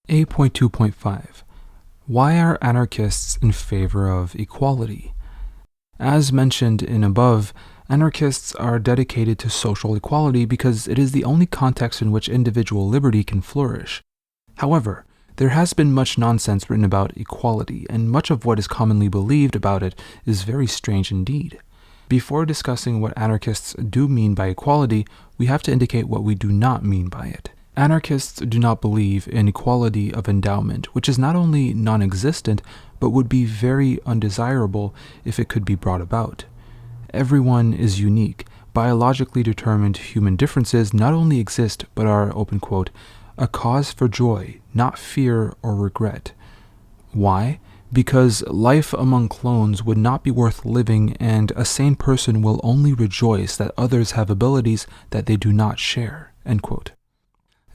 A.2.5. Why are anarchists in favor of equality? As mentioned in above, anarchists are dedicated to social equality because it is the only context in which individual liberty can flourish. However, there has been much nonsense written about equality, and much of what is commonly believed about it is very strange indeed. Before discussing what anarchists do mean by equality, we have to indicate what we do not mean by it. Anarchists do not believe in equality of endowment, which is not only non-existent, but would be very undesirable if it could be brought about. Everyone is unique. Biologically determined human differences not only exist, but are, open quote, a cause for joy, not fear or regret. Why? Because life among clones would not be worth living, and a sane person will only rejoice that others have abilities that they do not share, end quote.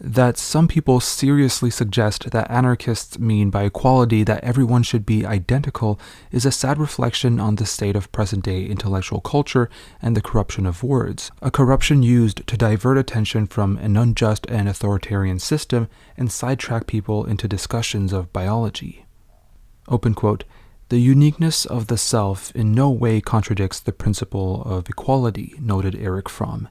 That some people seriously suggest that anarchists mean by equality that everyone should be identical is a sad reflection on the state of present-day intellectual culture and the corruption of words, a corruption used to divert attention from an unjust and authoritarian system and sidetrack people into discussions of biology. Open quote, "The uniqueness of the self in no way contradicts the principle of equality," noted Erich Fromm.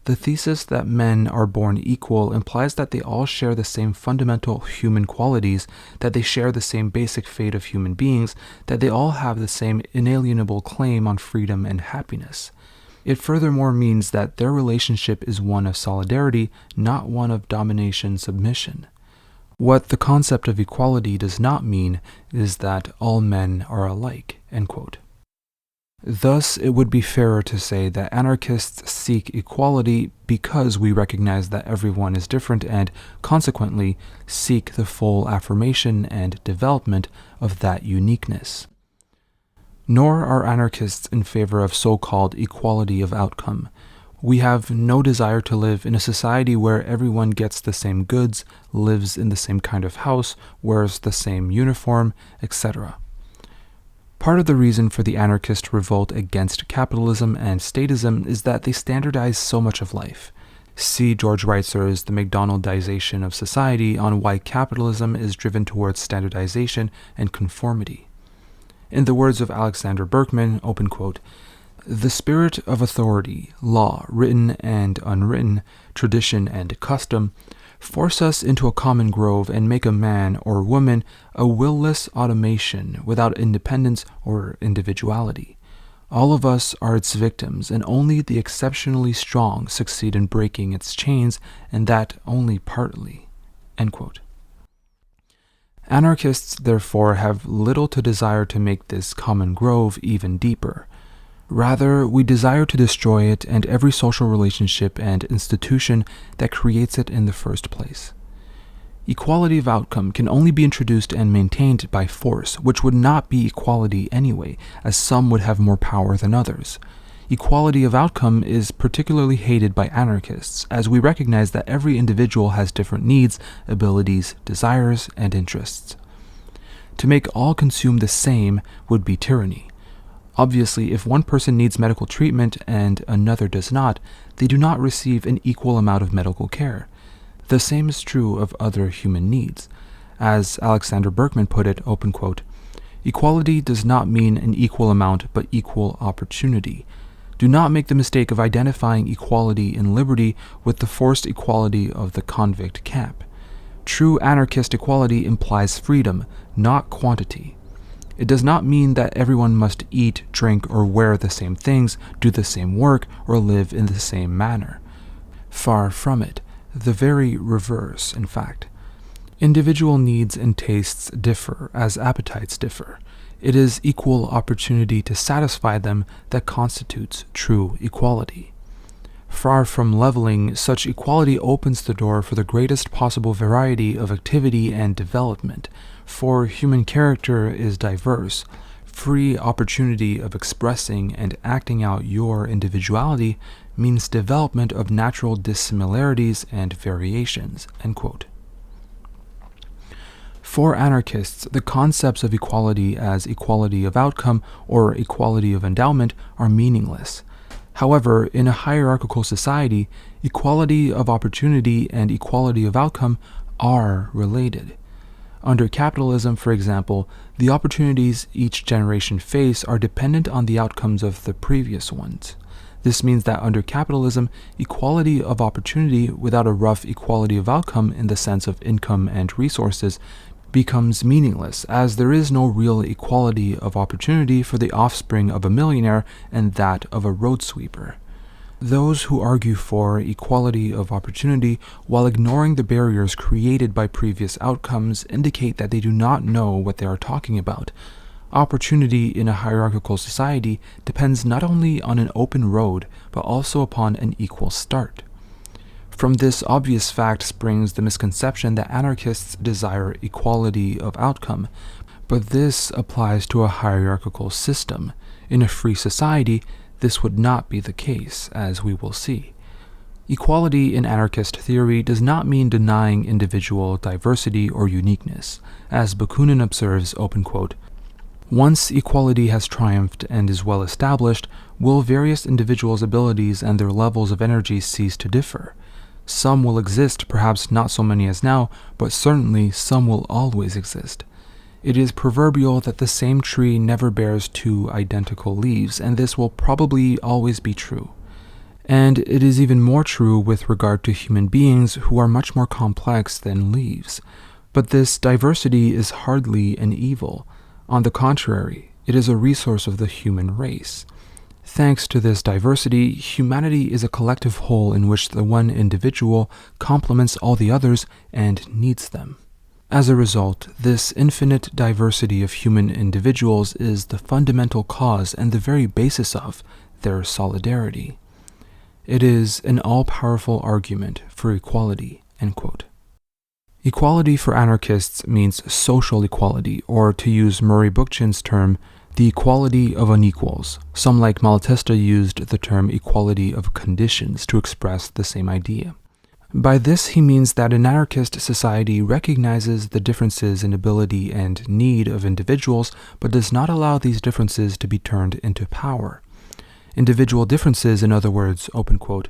The thesis that men are born equal implies that they all share the same fundamental human qualities, that they share the same basic fate of human beings, that they all have the same inalienable claim on freedom and happiness. It furthermore means that their relationship is one of solidarity, not one of domination-submission. What the concept of equality does not mean is that all men are alike, end quote. Thus, it would be fairer to say that anarchists seek equality because we recognize that everyone is different and, consequently, seek the full affirmation and development of that uniqueness. Nor are anarchists in favor of so-called equality of outcome. We have no desire to live in a society where everyone gets the same goods, lives in the same kind of house, wears the same uniform, etc. Part of the reason for the anarchist revolt against capitalism and statism is that they standardize so much of life. See George Reitzer's The McDonaldization of Society on why capitalism is driven towards standardization and conformity. In the words of Alexander Berkman, open quote, "The spirit of authority, law, written and unwritten, tradition and custom, force us into a common grove and make a man or woman a will-less automation without independence or individuality. All of us are its victims, and only the exceptionally strong succeed in breaking its chains, and that only partly." End quote. Anarchists, therefore, have little to desire to make this common grove even deeper. Rather, we desire to destroy it and every social relationship and institution that creates it in the first place. Equality of outcome can only be introduced and maintained by force, which would not be equality anyway, as some would have more power than others. Equality of outcome is particularly hated by anarchists, as we recognize that every individual has different needs, abilities, desires, and interests. To make all consume the same would be tyranny. Obviously, if one person needs medical treatment and another does not, they do not receive an equal amount of medical care. The same is true of other human needs. As Alexander Berkman put it, open quote, "Equality does not mean an equal amount but equal opportunity. Do not make the mistake of identifying equality in liberty with the forced equality of the convict camp. True anarchist equality implies freedom, not quantity. It does not mean that everyone must eat, drink, or wear the same things, do the same work, or live in the same manner. Far from it, the very reverse, in fact. Individual needs and tastes differ as appetites differ. It is equal opportunity to satisfy them that constitutes true equality. Far from leveling, such equality opens the door for the greatest possible variety of activity and development, for human character is diverse. Free opportunity of expressing and acting out your individuality means development of natural dissimilarities and variations." End quote. For anarchists, the concepts of equality as equality of outcome or equality of endowment are meaningless. However, in a hierarchical society, equality of opportunity and equality of outcome are related. Under capitalism, for example, the opportunities each generation face are dependent on the outcomes of the previous ones. This means that under capitalism, equality of opportunity without a rough equality of outcome in the sense of income and resources becomes meaningless, as there is no real equality of opportunity for the offspring of a millionaire and that of a road sweeper. Those who argue for equality of opportunity while ignoring the barriers created by previous outcomes indicate that they do not know what they are talking about. Opportunity in a hierarchical society depends not only on an open road, but also upon an equal start. From this obvious fact springs the misconception that anarchists desire equality of outcome, but this applies to a hierarchical system. In a free society, this would not be the case, as we will see. Equality in anarchist theory does not mean denying individual diversity or uniqueness. As Bakunin observes, open quote, "Once equality has triumphed and is well established, will various individuals' abilities and their levels of energy cease to differ? Some will exist, perhaps not so many as now, but certainly some will always exist. It is proverbial that the same tree never bears two identical leaves, and this will probably always be true. And it is even more true with regard to human beings who are much more complex than leaves. But this diversity is hardly an evil. On the contrary, it is a resource of the human race. Thanks to this diversity, humanity is a collective whole in which the one individual complements all the others and needs them. As a result, this infinite diversity of human individuals is the fundamental cause and the very basis of their solidarity. It is an all-powerful argument for equality." End quote. Equality for anarchists means social equality, or to use Murray Bookchin's term, the equality of unequals. Some, like Malatesta, used the term equality of conditions to express the same idea. By this, he means that an anarchist society recognizes the differences in ability and need of individuals, but does not allow these differences to be turned into power. Individual differences, in other words, open quote,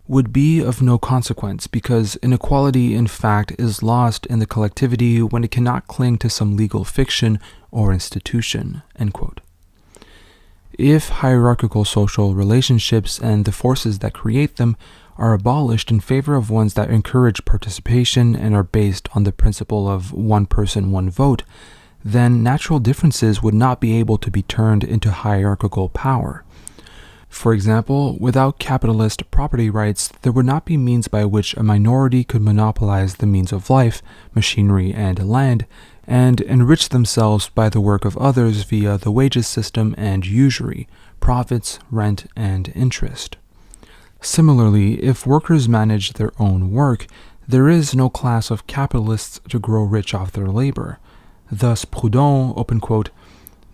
would be of no consequence because inequality, in fact, is lost in the collectivity when it cannot cling to some legal fiction or institution. End quote. If hierarchical social relationships and the forces that create them are abolished in favor of ones that encourage participation and are based on the principle of one person, one vote, then natural differences would not be able to be turned into hierarchical power. For example, without capitalist property rights, there would not be means by which a minority could monopolize the means of life, machinery, and land, and enrich themselves by the work of others via the wages system and usury, profits, rent, and interest. Similarly, if workers manage their own work, there is no class of capitalists to grow rich off their labor. Thus, Proudhon, open quote,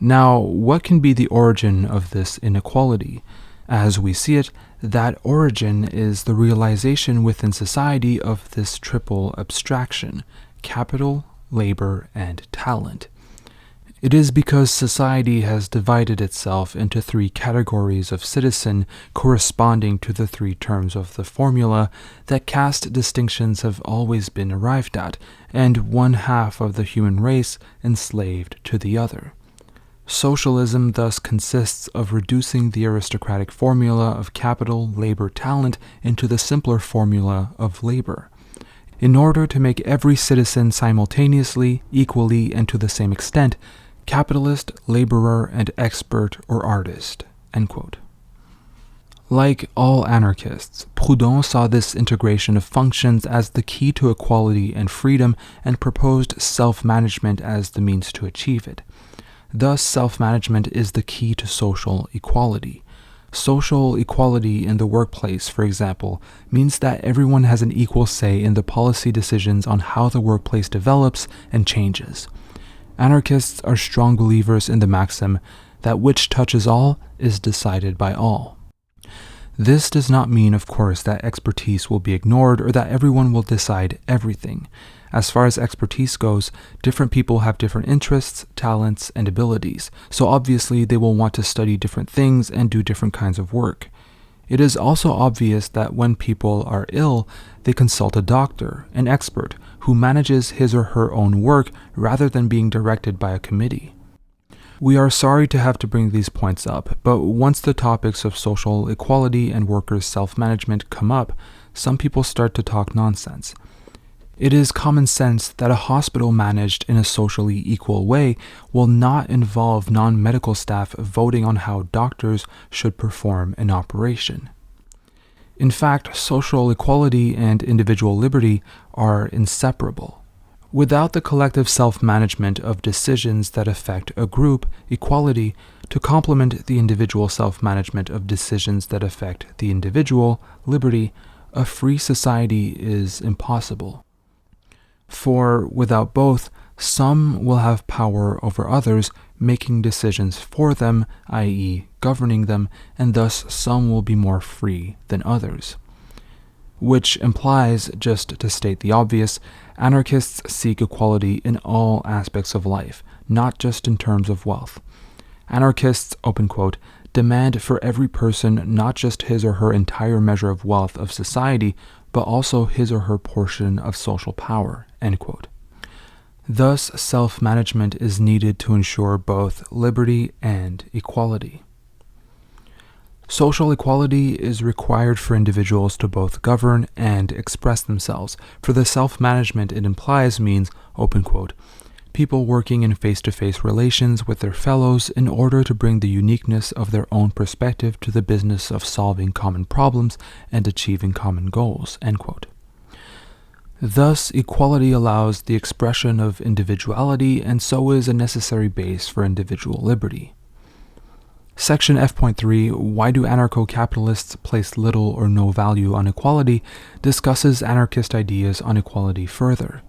"Now, what can be the origin of this inequality? As we see it, that origin is the realization within society of this triple abstraction, capital, labor, and talent. It is because society has divided itself into three categories of citizen corresponding to the three terms of the formula that caste distinctions have always been arrived at, and one half of the human race enslaved to the other. Socialism thus consists of reducing the aristocratic formula of capital, labor, talent into the simpler formula of labor, in order to make every citizen simultaneously, equally, and to the same extent, capitalist, laborer, and expert or artist." End quote. Like all anarchists, Proudhon saw this integration of functions as the key to equality and freedom and proposed self-management as the means to achieve it. Thus, self-management is the key to social equality. Social equality in the workplace, for example, means that everyone has an equal say in the policy decisions on how the workplace develops and changes. Anarchists are strong believers in the maxim that which touches all is decided by all. This does not mean, of course, that expertise will be ignored or that everyone will decide everything. As far as expertise goes, different people have different interests, talents, and abilities, so obviously they will want to study different things and do different kinds of work. It is also obvious that when people are ill, they consult a doctor, an expert, who manages his or her own work rather than being directed by a committee. We are sorry to have to bring these points up, but once the topics of social equality and workers' self-management come up, some people start to talk nonsense. It is common sense that a hospital managed in a socially equal way will not involve non-medical staff voting on how doctors should perform an operation. In fact, social equality and individual liberty are inseparable. Without the collective self-management of decisions that affect a group, equality, to complement the individual self-management of decisions that affect the individual, liberty, a free society is impossible. For without both, some will have power over others, making decisions for them, i.e., governing them, and thus some will be more free than others. Which implies, just to state the obvious, anarchists seek equality in all aspects of life, not just in terms of wealth. Anarchists, open quote, demand for every person not just his or her entire measure of wealth of society, but also his or her portion of social power, end quote. Thus, self-management is needed to ensure both liberty and equality. Social equality is required for individuals to both govern and express themselves, for the self-management it implies means, open quote, people working in face-to-face relations with their fellows in order to bring the uniqueness of their own perspective to the business of solving common problems and achieving common goals, end quote. Thus, equality allows the expression of individuality and so is a necessary base for individual liberty. Section F.3, Why do anarcho-capitalists place little or no value on equality, discusses anarchist ideas on equality further.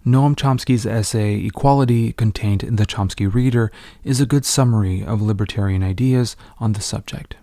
Noam Chomsky's essay, Equality, contained in the Chomsky Reader, is a good summary of libertarian ideas on the subject.